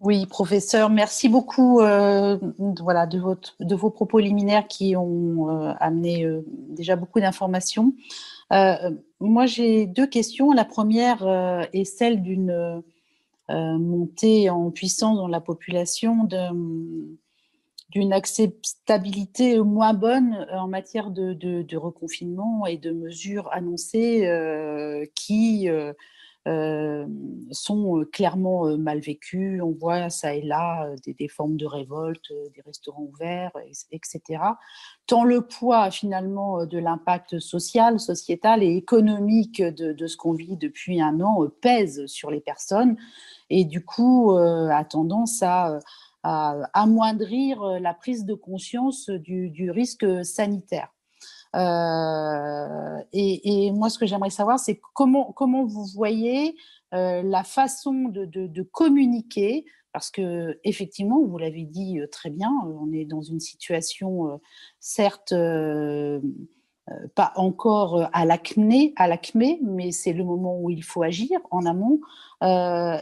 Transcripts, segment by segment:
Oui, professeur, merci beaucoup voilà, de vos propos liminaires qui ont amené déjà beaucoup d'informations. Moi, j'ai deux questions. La première est celle d'une montée en puissance dans la population d'une acceptabilité moins bonne en matière de reconfinement et de mesures annoncées qui euh, sont clairement mal vécues. On voit ça et là des formes de révolte, des restaurants ouverts, etc. Tant le poids finalement de l'impact social, sociétal et économique de ce qu'on vit depuis un an pèse sur les personnes et du coup a tendance à amoindrir la prise de conscience du risque sanitaire. Et moi, ce que j'aimerais savoir, c'est comment vous voyez la façon de communiquer, parce que effectivement, vous l'avez dit très bien, on est dans une situation certes pas encore à l'acmé, mais c'est le moment où il faut agir en amont.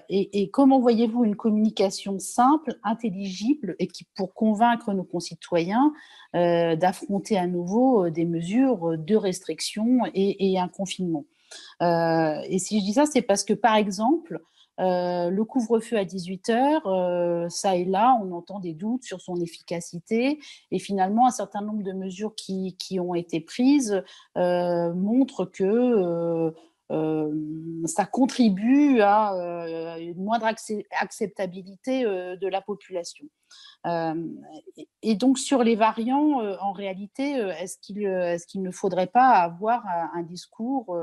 Et comment voyez-vous une communication simple, intelligible et qui pour convaincre nos concitoyens d'affronter à nouveau des mesures de restriction et un confinement. Et si je dis ça, c'est parce que, par exemple, le couvre-feu à 18 heures, ça et là, on entend des doutes sur son efficacité. Et finalement, un certain nombre de mesures qui ont été prises montrent que ça contribue à une moindre acceptabilité de la population. Euh, et donc sur les variants, en réalité, est-ce qu'il ne faudrait pas avoir un discours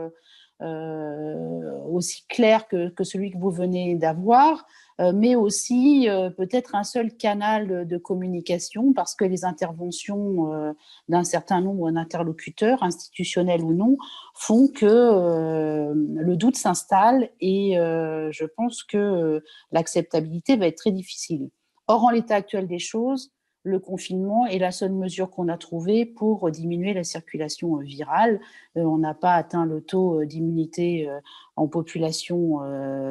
aussi clair que celui que vous venez d'avoir, mais aussi peut-être un seul canal de communication, parce que les interventions d'un certain nombre d'interlocuteurs, institutionnels ou non, font que le doute s'installe et je pense que l'acceptabilité va être très difficile. Or, en l'état actuel des choses, le confinement est la seule mesure qu'on a trouvée pour diminuer la circulation virale. On n'a pas atteint le taux d'immunité en population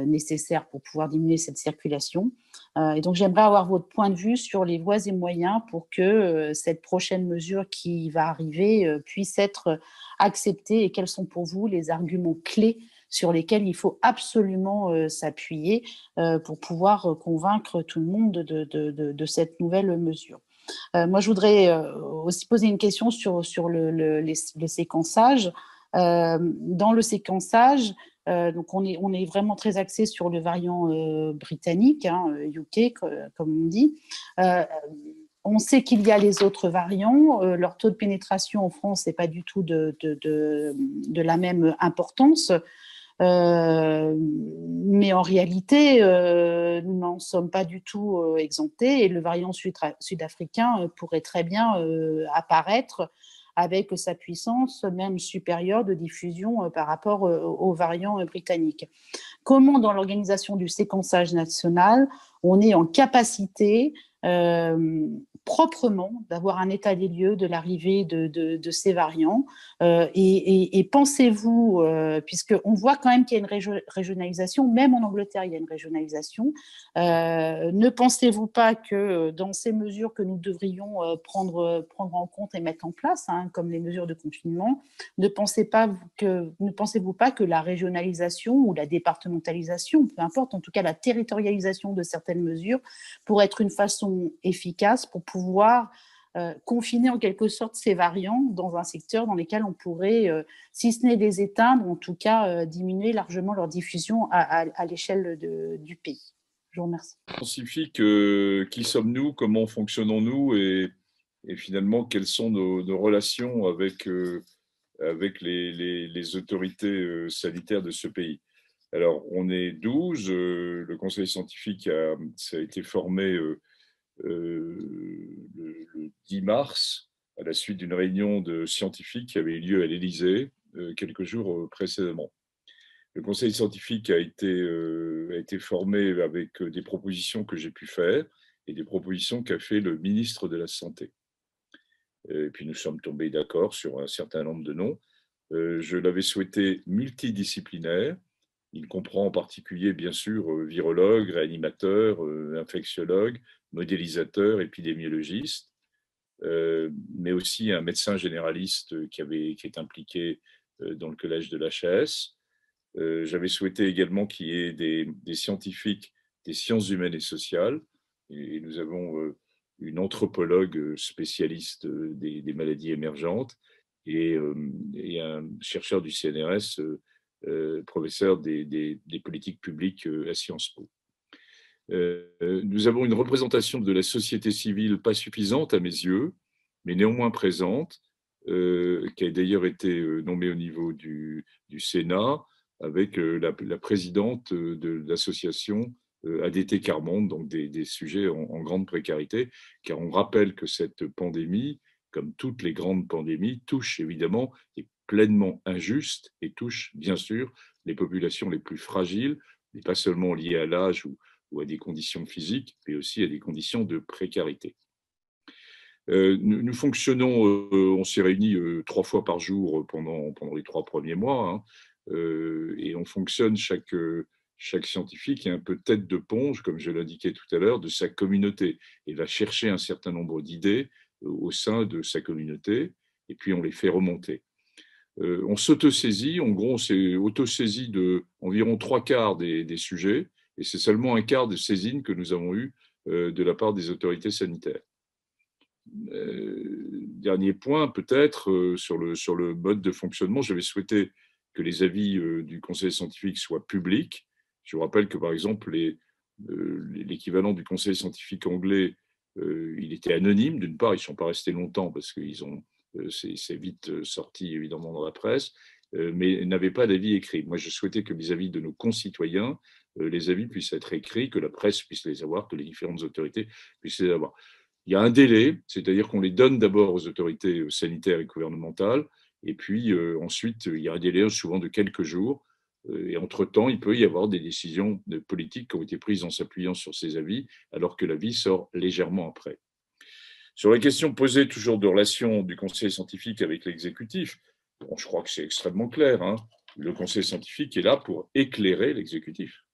nécessaire pour pouvoir diminuer cette circulation. Et donc, j'aimerais avoir votre point de vue sur les voies et moyens pour que cette prochaine mesure qui va arriver puisse être acceptée et quels sont pour vous les arguments clés sur lesquels il faut absolument s'appuyer pour pouvoir convaincre tout le monde de cette nouvelle mesure. Moi, je voudrais aussi poser une question sur le séquençage. Dans le séquençage, donc on est vraiment très axé sur le variant britannique, hein, UK, comme on dit. Euh, on sait qu'il y a les autres variants. Leur taux de pénétration en France n'est pas du tout de la même importance. Mais en réalité, nous n'en sommes pas du tout exemptés et le variant sud-africain pourrait très bien apparaître avec sa puissance même supérieure de diffusion par rapport aux variants britanniques. Comment, dans l'organisation du séquençage national, on est en capacité euh, proprement d'avoir un état des lieux de l'arrivée de ces variants et pensez-vous, puisqu'on voit quand même qu'il y a une régionalisation, même en Angleterre, il y a une régionalisation, ne pensez-vous pas que dans ces mesures que nous devrions prendre en compte et mettre en place, hein, comme les mesures de confinement, ne pensez-vous pas que la régionalisation ou la départementalisation, peu importe, en tout cas la territorialisation de certaines mesures, pourrait être une façon efficace pour pouvoir confiner en quelque sorte ces variants dans un secteur dans lequel on pourrait, si ce n'est les éteindre, en tout cas diminuer largement leur diffusion à l'échelle du pays. Je vous remercie. Scientifique, qui sommes-nous, comment fonctionnons-nous et finalement quelles sont nos relations avec les autorités sanitaires de ce pays. Alors, on est 12, le conseil scientifique ça a été formé le 10 mars à la suite d'une réunion de scientifiques qui avait eu lieu à l'Élysée quelques jours précédemment. Le conseil scientifique a été formé avec des propositions que j'ai pu faire et des propositions qu'a fait le ministre de la Santé. Et puis nous sommes tombés d'accord sur un certain nombre de noms. Je l'avais souhaité multidisciplinaire, Il comprend en particulier, bien sûr, virologues, réanimateurs, infectiologues, modélisateurs, épidémiologistes, mais aussi un médecin généraliste qui est impliqué dans le collège de l'HAS. J'avais souhaité également qu'il y ait des scientifiques des sciences humaines et sociales. Et nous avons une anthropologue spécialiste des maladies émergentes et un chercheur du CNRS, professeur des politiques publiques à Sciences Po. Nous avons une représentation de la société civile pas suffisante à mes yeux, mais néanmoins présente, qui a d'ailleurs été nommée au niveau du Sénat, avec la présidente de l'association ADT Carmonde, donc des sujets en grande précarité, car on rappelle que cette pandémie, comme toutes les grandes pandémies, touche évidemment, est pleinement injuste et touche bien sûr les populations les plus fragiles, et pas seulement liées à l'âge ou à des conditions physiques, mais aussi à des conditions de précarité. Nous fonctionnons, on s'est réunis 3 fois par jour pendant les 3 premiers mois, hein, et on fonctionne chaque scientifique est un peu tête de ponge, comme je l'indiquais tout à l'heure, de sa communauté et va chercher un certain nombre d'idées au sein de sa communauté, et puis on les fait remonter. On s'autosaisit, en gros, on s'est autosaisi de environ 3/4 des sujets, et c'est seulement 1/4 de saisines que nous avons eues de la part des autorités sanitaires. Dernier point, peut-être, sur le mode de fonctionnement, j'avais souhaité que les avis du conseil scientifique soient publics. Je vous rappelle que, par exemple, l'équivalent du conseil scientifique anglais, il était anonyme. D'une part, ils ne sont pas restés longtemps parce que c'est vite sorti, évidemment, dans la presse, mais n'avaient pas d'avis écrits. Moi, je souhaitais que vis-à-vis de nos concitoyens, les avis puissent être écrits, que la presse puisse les avoir, que les différentes autorités puissent les avoir. Il y a un délai, c'est-à-dire qu'on les donne d'abord aux autorités sanitaires et gouvernementales, et puis ensuite, il y a un délai souvent de quelques jours. Et entre-temps, il peut y avoir des décisions politiques qui ont été prises en s'appuyant sur ces avis, alors que l'avis sort légèrement après. Sur la question posée toujours de relation du conseil scientifique avec l'exécutif, bon, je crois que c'est extrêmement clair, hein. Le conseil scientifique est là pour éclairer l'exécutif.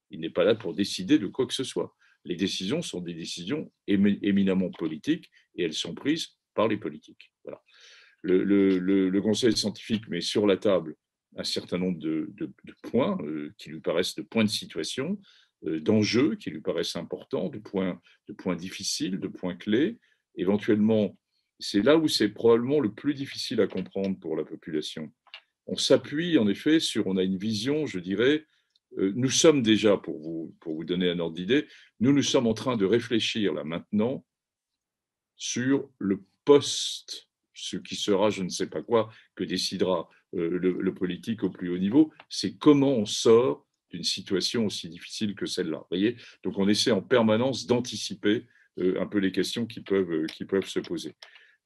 Il n'est pas là pour décider de quoi que ce soit. Les décisions sont des décisions éminemment politiques et elles sont prises par les politiques. Voilà. Le conseil scientifique met sur la table un certain nombre de points qui lui paraissent de points de situation, d'enjeux qui lui paraissent importants, de points difficiles, de points clés. Éventuellement, c'est là où c'est probablement le plus difficile à comprendre pour la population. On s'appuie en effet on a une vision, je dirais, nous sommes déjà, pour vous donner un ordre d'idée, nous sommes en train de réfléchir là maintenant sur le poste, ce qui sera je ne sais pas quoi, que décidera le politique au plus haut niveau, c'est comment on sort d'une situation aussi difficile que celle-là. Vous voyez, donc on essaie en permanence d'anticiper un peu les questions qui peuvent se poser.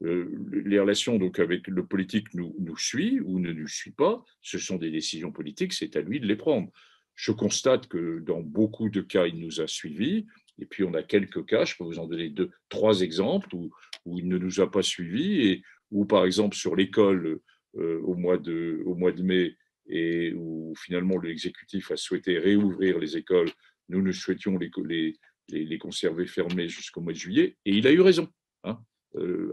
Les relations donc avec le politique nous suit ou ne nous suit pas, ce sont des décisions politiques, c'est à lui de les prendre. Je constate que dans beaucoup de cas, il nous a suivis, et puis on a quelques cas, je peux vous en donner 3 exemples où il ne nous a pas suivis, et où par exemple sur l'école au mois de mai, et où finalement l'exécutif a souhaité réouvrir les écoles, nous souhaitions les conserver fermées jusqu'au mois de juillet, et il a eu raison, hein.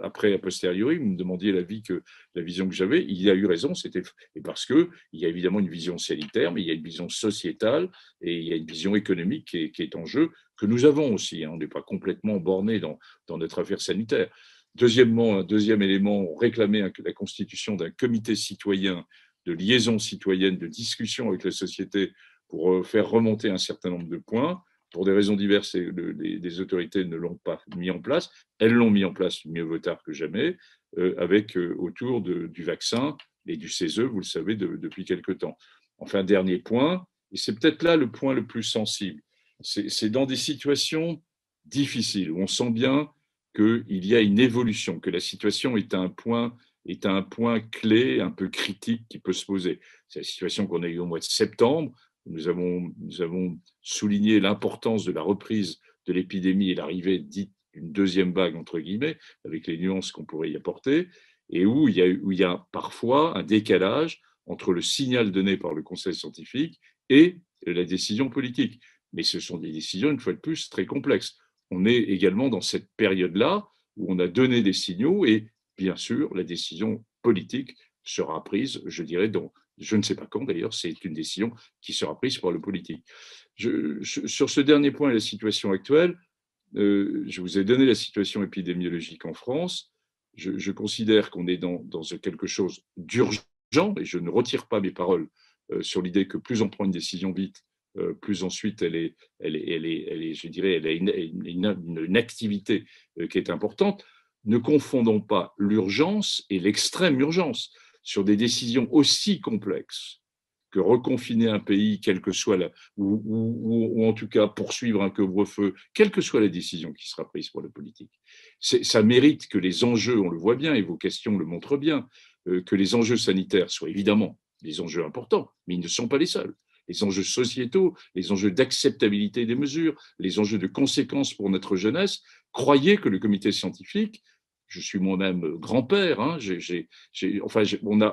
Après, a posteriori, vous me demandiez la vision que j'avais, il a eu raison, c'était parce qu'il y a évidemment une vision sanitaire, mais il y a une vision sociétale et il y a une vision économique qui est en jeu, que nous avons aussi, hein. On n'est pas complètement borné dans notre affaire sanitaire. Deuxièmement, un deuxième élément, on réclamait la constitution d'un comité citoyen de liaison citoyenne, de discussion avec la société pour faire remonter un certain nombre de points. Pour des raisons diverses, les autorités ne l'ont pas mis en place. Elles l'ont mis en place, mieux vaut tard que jamais, avec autour du vaccin et du CESE, vous le savez, depuis quelque temps. Enfin, dernier point, et c'est peut-être là le point le plus sensible, c'est dans des situations difficiles, où on sent bien qu'il y a une évolution, que la situation est à un point clé, un peu critique qui peut se poser. C'est la situation qu'on a eue au mois de septembre. Nous avons souligné l'importance de la reprise de l'épidémie et l'arrivée dite d'une deuxième vague, entre guillemets, avec les nuances qu'on pourrait y apporter, et où il y a parfois un décalage entre le signal donné par le conseil scientifique et la décision politique. Mais ce sont des décisions, une fois de plus, très complexes. On est également dans cette période-là où on a donné des signaux et, bien sûr, la décision politique sera prise, je dirais, dans, je ne sais pas quand d'ailleurs, c'est une décision qui sera prise par le politique. Sur ce dernier point, la situation actuelle, je vous ai donné la situation épidémiologique en France. Je considère qu'on est dans quelque chose d'urgent, et je ne retire pas mes paroles sur l'idée que plus on prend une décision vite, plus ensuite je dirais, elle a une activité qui est importante. Ne confondons pas l'urgence et l'extrême urgence sur des décisions aussi complexes que reconfiner un pays, quelle que soit ou en tout cas poursuivre un couvre-feu, quelle que soit la décision qui sera prise pour la politique. Ça mérite que les enjeux, on le voit bien, et vos questions le montrent bien, que les enjeux sanitaires soient évidemment des enjeux importants, mais ils ne sont pas les seuls. Les enjeux sociétaux, les enjeux d'acceptabilité des mesures, les enjeux de conséquences pour notre jeunesse. Croyez que le comité scientifique, je suis moi-même grand-père, hein,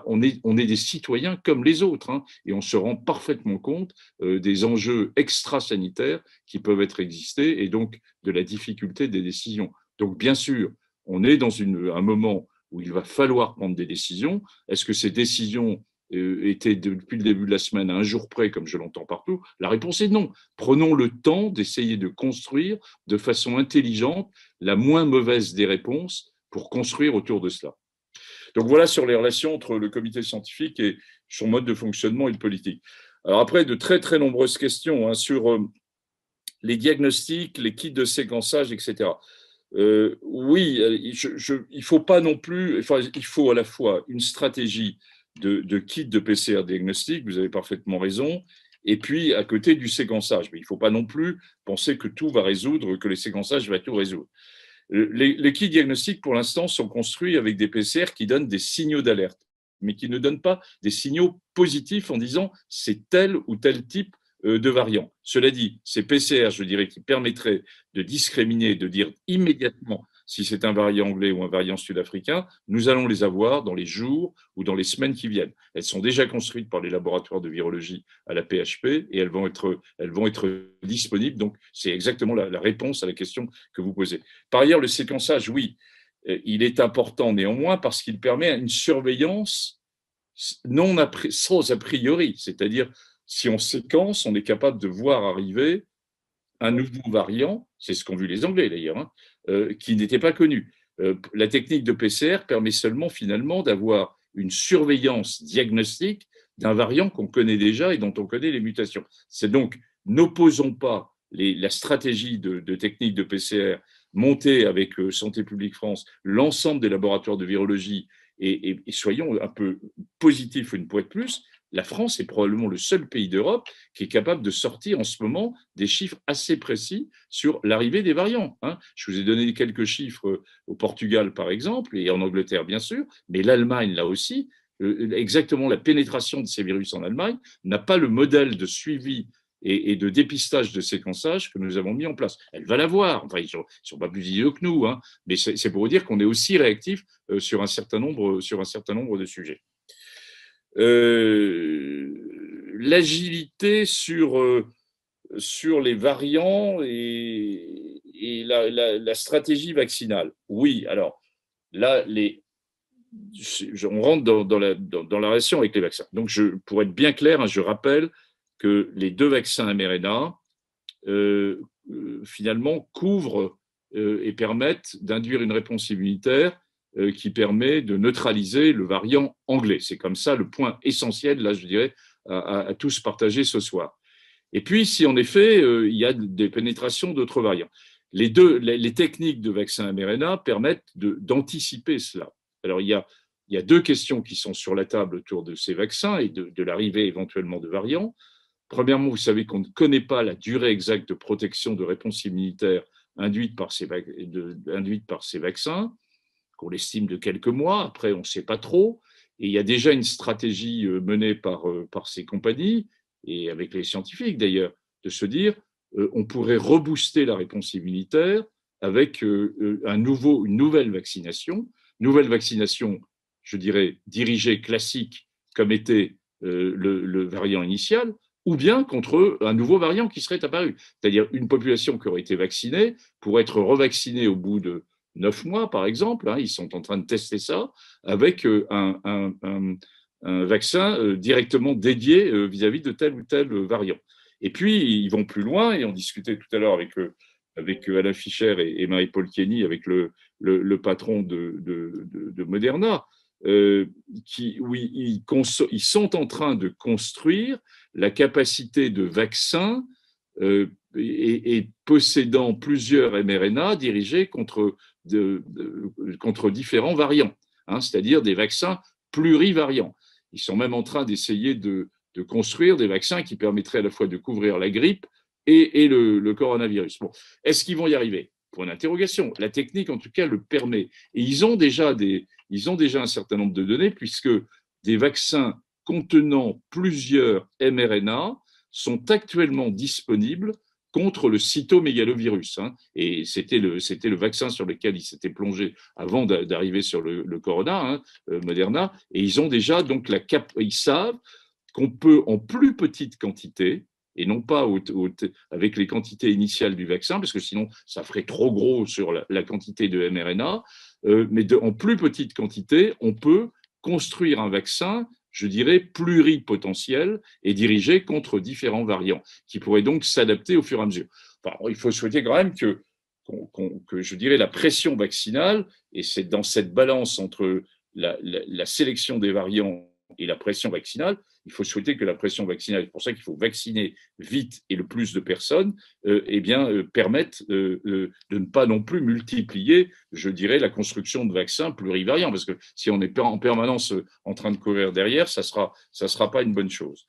on est des citoyens comme les autres, hein, et on se rend parfaitement compte des enjeux extra-sanitaires qui peuvent être existés et donc de la difficulté des décisions. Donc, bien sûr, on est dans un moment où il va falloir prendre des décisions. Est-ce que ces décisions étaient depuis le début de la semaine à un jour près, comme je l'entends partout? La réponse est non. Prenons le temps d'essayer de construire de façon intelligente la moins mauvaise des réponses pour construire autour de cela. Donc voilà sur les relations entre le comité scientifique et son mode de fonctionnement et le politique. Alors après, de très très nombreuses questions hein, sur les diagnostics, les kits de séquençage, etc. Oui, il faut pas non plus, enfin, il faut à la fois une stratégie de kit de PCR diagnostic, vous avez parfaitement raison, et puis à côté du séquençage. Mais il ne faut pas non plus penser que tout va résoudre, que les séquençages vont tout résoudre. Les kits diagnostiques, pour l'instant, sont construits avec des PCR qui donnent des signaux d'alerte, mais qui ne donnent pas des signaux positifs en disant c'est tel ou tel type de variant. Cela dit, ces PCR, je dirais, qui permettraient de discriminer, de dire immédiatement si c'est un variant anglais ou un variant sud-africain, nous allons les avoir dans les jours ou dans les semaines qui viennent. Elles sont déjà construites par les laboratoires de virologie à la PHP et elles vont être disponibles. Donc, c'est exactement la réponse à la question que vous posez. Par ailleurs, le séquençage, oui, il est important néanmoins parce qu'il permet une surveillance sans a priori, c'est-à-dire si on séquence, on est capable de voir arriver un nouveau variant, c'est ce qu'ont vu les Anglais d'ailleurs, hein, qui n'était pas connu. La technique de PCR permet seulement finalement d'avoir une surveillance diagnostique d'un variant qu'on connaît déjà et dont on connaît les mutations. C'est donc, n'opposons pas la stratégie de technique de PCR montée avec Santé publique France, l'ensemble des laboratoires de virologie, et soyons un peu positifs une fois de plus, la France est probablement le seul pays d'Europe qui est capable de sortir en ce moment des chiffres assez précis sur l'arrivée des variants. Hein. Je vous ai donné quelques chiffres au Portugal, par exemple, et en Angleterre, bien sûr, mais l'Allemagne, là aussi, exactement la pénétration de ces virus en Allemagne n'a pas le modèle de suivi et de dépistage de séquençage que nous avons mis en place. Elle va l'avoir. Enfin, ils ne sont pas plus idiots que nous, hein, mais c'est pour vous dire qu'on est aussi réactif sur un certain nombre de sujets. L'agilité sur les variants et la stratégie vaccinale. Oui, alors là, on rentre dans la relation avec les vaccins. Donc, pour être bien clair, hein, je rappelle que les 2 vaccins mRNA, finalement, couvrent et permettent d'induire une réponse immunitaire qui permet de neutraliser le variant anglais. C'est comme ça le point essentiel, là, je dirais, à tous partager ce soir. Et puis, si en effet, il y a des pénétrations d'autres variants. Les techniques de vaccin mRNA permettent d'anticiper cela. Alors, il y a 2 questions qui sont sur la table autour de ces vaccins et de l'arrivée éventuellement de variants. Premièrement, vous savez qu'on ne connaît pas la durée exacte de protection de réponse immunitaire induite par ces vaccins, qu'on estime de quelques mois. Après, on ne sait pas trop. Et il y a déjà une stratégie menée par ces compagnies, et avec les scientifiques d'ailleurs, de se dire on pourrait rebooster la réponse immunitaire avec une nouvelle vaccination, je dirais, dirigée classique, comme était le variant initial, ou bien contre un nouveau variant qui serait apparu. C'est-à-dire une population qui aurait été vaccinée pourrait être revaccinée au bout de 9 mois, par exemple. Ils sont en train de tester ça avec un vaccin directement dédié vis-à-vis de tel ou tel variant. Et puis, ils vont plus loin, et on discutait tout à l'heure avec Alain Fischer et Marie-Paul Kenny, avec le patron de Moderna, où ils sont en train de construire la capacité de vaccin et possédant plusieurs mRNA dirigés contre différents variants, c'est-à-dire des vaccins plurivariants. Ils sont même en train d'essayer de construire des vaccins qui permettraient à la fois de couvrir la grippe et le coronavirus. Bon, est-ce qu'ils vont y arriver? Pour une interrogation. La technique, en tout cas, le permet. Et ils ont déjà un certain nombre de données, puisque des vaccins contenant plusieurs mRNA sont actuellement disponibles contre le cytomégalovirus. Et c'était le vaccin sur lequel ils s'étaient plongés avant d'arriver sur le corona, Moderna. Et ils ont déjà donc ils savent qu'on peut en plus petite quantité, et non pas avec les quantités initiales du vaccin, parce que sinon ça ferait trop gros sur la quantité de mRNA, mais en plus petite quantité, on peut construire un vaccin, je dirais, pluripotentiel et dirigé contre différents variants, qui pourraient donc s'adapter au fur et à mesure. Enfin, il faut souhaiter quand même que je dirais, la pression vaccinale, et c'est dans cette balance entre la sélection des variants et la pression vaccinale, il faut souhaiter que la pression vaccinale, c'est pour ça qu'il faut vacciner vite et le plus de personnes, permette de ne pas non plus multiplier, je dirais, la construction de vaccins plurivariants, parce que si on est en permanence en train de courir derrière, ça sera pas une bonne chose.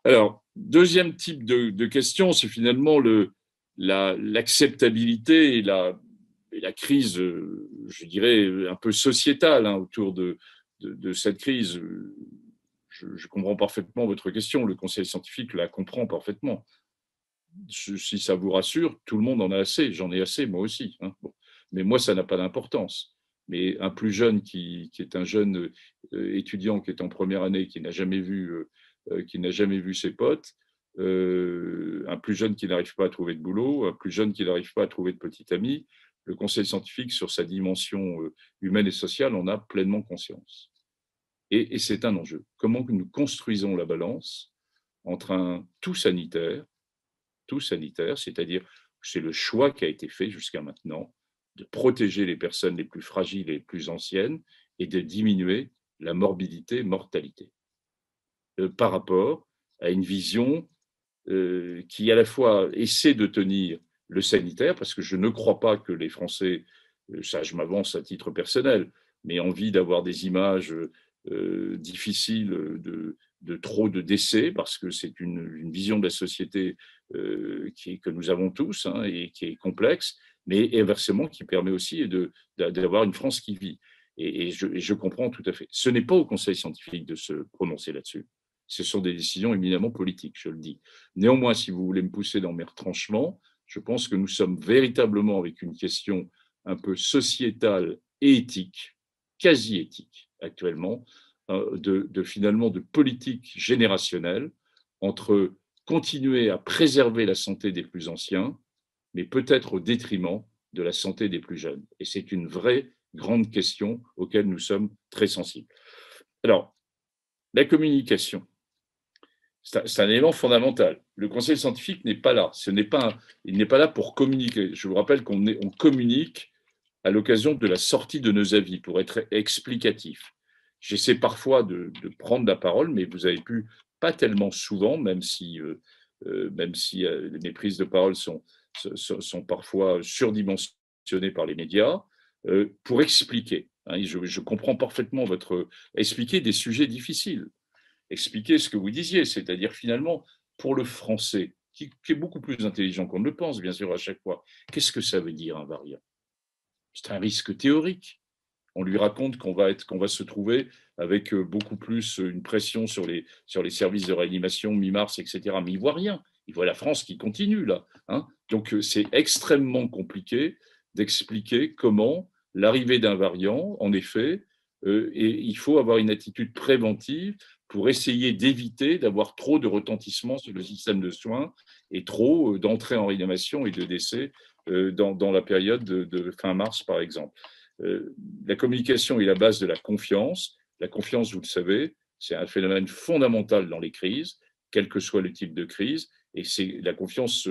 Alors, deuxième type de question, c'est finalement l'acceptabilité et la crise, je dirais, un peu sociétale autour de cette crise. Je comprends parfaitement votre question, le conseil scientifique la comprend parfaitement. Si ça vous rassure, tout le monde en a assez, j'en ai assez moi aussi. Bon. Mais moi, ça n'a pas d'importance. Mais un plus jeune qui est un jeune étudiant qui est en première année, qui n'a jamais vu ses potes, un plus jeune qui n'arrive pas à trouver de boulot, un plus jeune qui n'arrive pas à trouver de petit ami, le conseil scientifique, sur sa dimension humaine et sociale, en a pleinement conscience. Et c'est un enjeu. Comment nous construisons la balance entre un tout sanitaire, c'est-à-dire c'est le choix qui a été fait jusqu'à maintenant de protéger les personnes les plus fragiles et les plus anciennes et de diminuer la morbidité, mortalité, par rapport à une vision qui à la fois essaie de tenir le sanitaire, parce que je ne crois pas que les Français, ça je m'avance à titre personnel, mais envie d'avoir des images difficiles de trop de décès, parce que c'est une vision de la société que nous avons tous et qui est complexe, mais inversement qui permet aussi d'avoir une France qui vit. Et je comprends tout à fait. Ce n'est pas au Conseil scientifique de se prononcer là-dessus. Ce sont des décisions éminemment politiques, je le dis. Néanmoins, si vous voulez me pousser dans mes retranchements, je pense que nous sommes véritablement avec une question un peu sociétale et éthique, quasi éthique actuellement, finalement de politique générationnelle entre continuer à préserver la santé des plus anciens, mais peut-être au détriment de la santé des plus jeunes. Et c'est une vraie grande question auquel nous sommes très sensibles. Alors, la communication, c'est un élément fondamental. Le conseil scientifique n'est pas là. Il n'est pas là pour communiquer. Je vous rappelle qu'on communique à l'occasion de la sortie de nos avis pour être explicatif. J'essaie parfois de prendre la parole, mais vous avez pu, pas tellement souvent, même si mes prises de parole sont parfois surdimensionnées par les médias, pour expliquer. Je comprends parfaitement expliquer des sujets difficiles. Expliquer ce que vous disiez, c'est-à-dire finalement, pour le français, qui est beaucoup plus intelligent qu'on ne le pense, bien sûr, à chaque fois, qu'est-ce que ça veut dire un variant? C'est un risque théorique. On lui raconte qu'on va se trouver avec beaucoup plus une pression sur les services de réanimation mi-mars, etc. Mais il ne voit rien. Il voit la France qui continue là. Donc c'est extrêmement compliqué d'expliquer comment l'arrivée d'un variant, en effet, et il faut avoir une attitude préventive pour essayer d'éviter d'avoir trop de retentissement sur le système de soins et trop d'entrées en réanimation et de décès dans la période de fin mars, par exemple. La communication est la base de la confiance. La confiance, vous le savez, c'est un phénomène fondamental dans les crises, quel que soit le type de crise. Et c'est la confiance,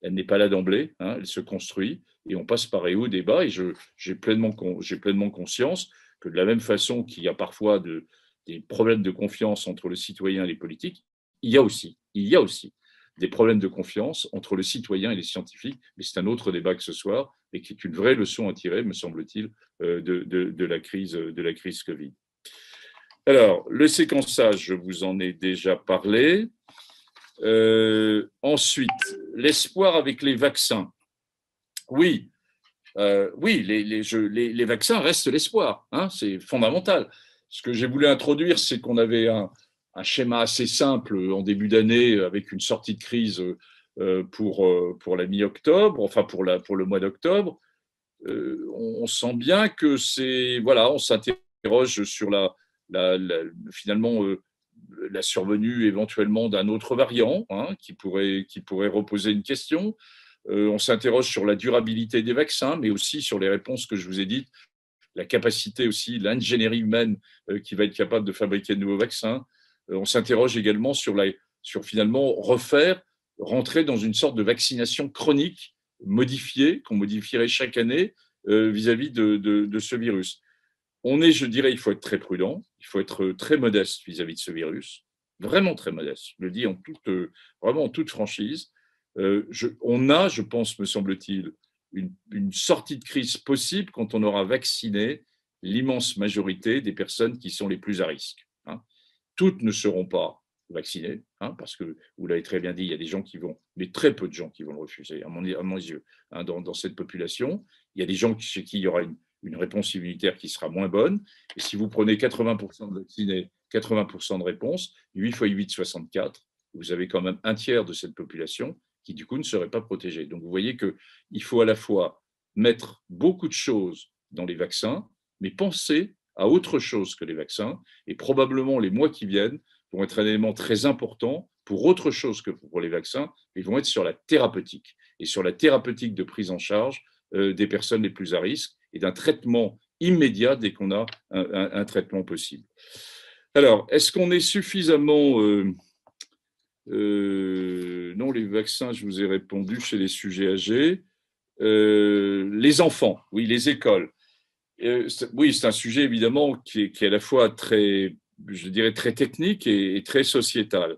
elle n'est pas là d'emblée, hein, elle se construit et on passe par hauts débats. Et j'ai pleinement conscience que de la même façon qu'il y a parfois des problèmes de confiance entre le citoyen et les politiques, il y a aussi des problèmes de confiance entre le citoyen et les scientifiques, mais c'est un autre débat que ce soir, et qui est une vraie leçon à tirer, me semble-t-il, de la crise Covid. Alors, le séquençage, je vous en ai déjà parlé. Ensuite, l'espoir avec les vaccins. Oui, les vaccins restent l'espoir, hein, c'est fondamental. Ce que j'ai voulu introduire, c'est qu'on avait un schéma assez simple en début d'année avec une sortie de crise pour la mi-octobre, enfin pour le mois d'octobre. On sent bien que on s'interroge sur finalement la survenue éventuellement d'un autre variant, hein, qui pourrait reposer une question. On s'interroge sur la durabilité des vaccins, mais aussi sur les réponses que je vous ai dites, la capacité aussi, l'ingénierie humaine qui va être capable de fabriquer de nouveaux vaccins. On s'interroge également sur finalement rentrer dans une sorte de vaccination chronique modifiée, qu'on modifierait chaque année vis-à-vis de ce virus. Je dirais, il faut être très prudent, il faut être très modeste vis-à-vis de ce virus, vraiment très modeste, je le dis vraiment en toute franchise. Je pense, me semble-t-il, une sortie de crise possible quand on aura vacciné l'immense majorité des personnes qui sont les plus à risque, hein. Toutes ne seront pas vaccinées, hein, parce que, vous l'avez très bien dit, il y a des gens mais très peu de gens qui vont le refuser, à mon yeux, hein, dans cette population. Il y a des gens chez qui il y aura une réponse immunitaire qui sera moins bonne. Et si vous prenez 80% de vaccinés, 80% de réponses, 8 x 8, 64, vous avez quand même un tiers de cette population qui, du coup, ne serait pas protégée. Donc, vous voyez qu'il faut à la fois mettre beaucoup de choses dans les vaccins, mais penser à autre chose que les vaccins. Et probablement, les mois qui viennent vont être un élément très important pour autre chose que pour les vaccins. Ils vont être sur la thérapeutique et sur la thérapeutique de prise en charge des personnes les plus à risque et d'un traitement immédiat dès qu'on a un traitement possible. Alors, est-ce qu'on est suffisamment... non, les vaccins, je vous ai répondu chez les sujets âgés. Les enfants, oui, les écoles. Oui, c'est un sujet évidemment qui est à la fois très, je dirais, très technique et très sociétal.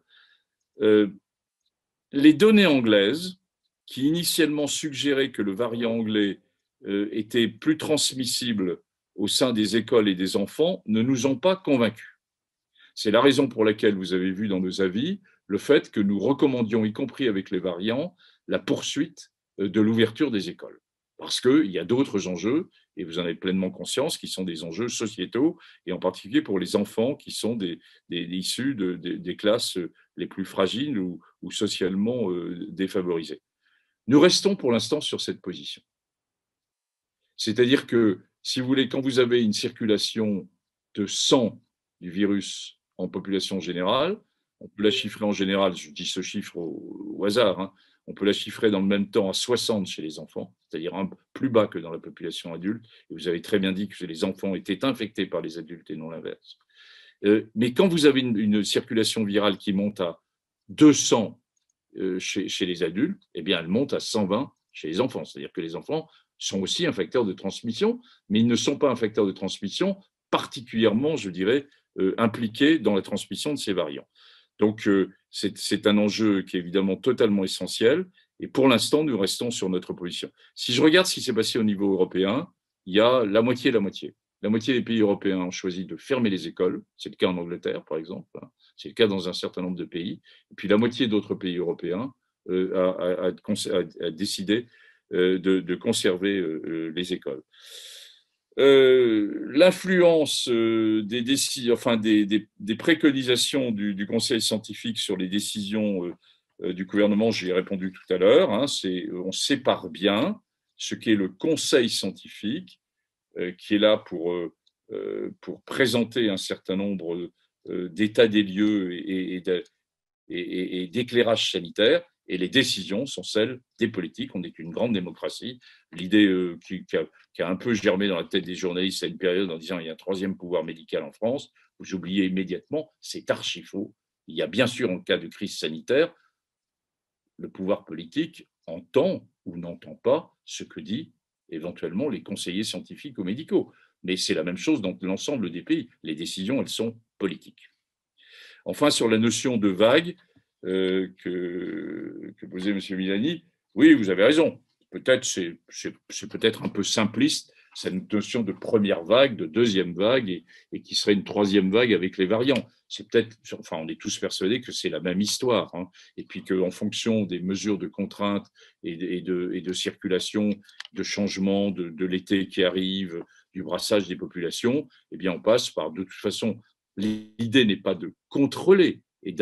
Les données anglaises, qui initialement suggéraient que le variant anglais était plus transmissible au sein des écoles et des enfants, ne nous ont pas convaincus. C'est la raison pour laquelle vous avez vu dans nos avis le fait que nous recommandions, y compris avec les variants, la poursuite de l'ouverture des écoles. Parce qu'il y a d'autres enjeux, et vous en avez pleinement conscience, qui sont des enjeux sociétaux, et en particulier pour les enfants qui sont issus des classes les plus fragiles ou socialement défavorisées. Nous restons pour l'instant sur cette position. C'est-à-dire que, si vous voulez, quand vous avez une circulation de 100 du virus en population générale, on peut la chiffrer en général, je dis ce chiffre au hasard, hein, on peut la chiffrer dans le même temps à 60 chez les enfants, c'est-à-dire plus bas que dans la population adulte. Et vous avez très bien dit que les enfants étaient infectés par les adultes et non l'inverse. Mais quand vous avez une circulation virale qui monte à 200 chez les adultes, eh bien, elle monte à 120 chez les enfants. C'est-à-dire que les enfants sont aussi un facteur de transmission, mais ils ne sont pas un facteur de transmission particulièrement, je dirais, impliqué dans la transmission de ces variants. Donc, c'est un enjeu qui est évidemment totalement essentiel. Et pour l'instant, nous restons sur notre position. Si je regarde ce qui s'est passé au niveau européen, il y a la moitié et la moitié. La moitié des pays européens ont choisi de fermer les écoles. C'est le cas en Angleterre, par exemple. C'est le cas dans un certain nombre de pays. Et puis la moitié d'autres pays europééens a décidé de conserver les écoles. L'influence des décisions, enfin des préconisations du Conseil scientifique sur les décisions du gouvernement, j'y ai répondu tout à l'heure. Hein, on sépare bien ce qu'est le Conseil scientifique, qui est là pour présenter un certain nombre d'état des lieux et d'éclairage sanitaire, et les décisions sont celles des politiques. On est une grande démocratie. L'idée qui a un peu germé dans la tête des journalistes à une période en disant il y a un troisième pouvoir médical en France, vous oubliez immédiatement, c'est archi faux. Il y a bien sûr, en cas de crise sanitaire, le pouvoir politique entend ou n'entend pas ce que disent éventuellement les conseillers scientifiques ou médicaux. Mais c'est la même chose dans l'ensemble des pays. Les décisions, elles sont politiques. Enfin, sur la notion de vague que posait M. Milani, oui, vous avez raison. Peut-être c'est peut-être un peu simpliste, cette notion de première vague, de deuxième vague, et qui serait une troisième vague avec les variants. C'est peut-être, enfin, on est tous persuadés que c'est la même histoire, hein, et puis qu'en fonction des mesures de contrainte et de circulation, de changement de l'été qui arrive, du brassage des populations, eh bien, on passe par, de toute façon, l'idée n'est pas de contrôler et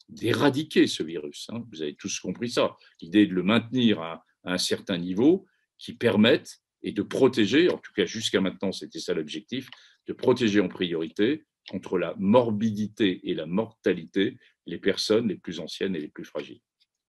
d'éradiquer ce virus. Hein. Vous avez tous compris ça. L'idée est de le maintenir à un certain niveau qui permette et de protéger, en tout cas jusqu'à maintenant, c'était ça l'objectif, de protéger en priorité contre la morbidité et la mortalité les personnes les plus anciennes et les plus fragiles.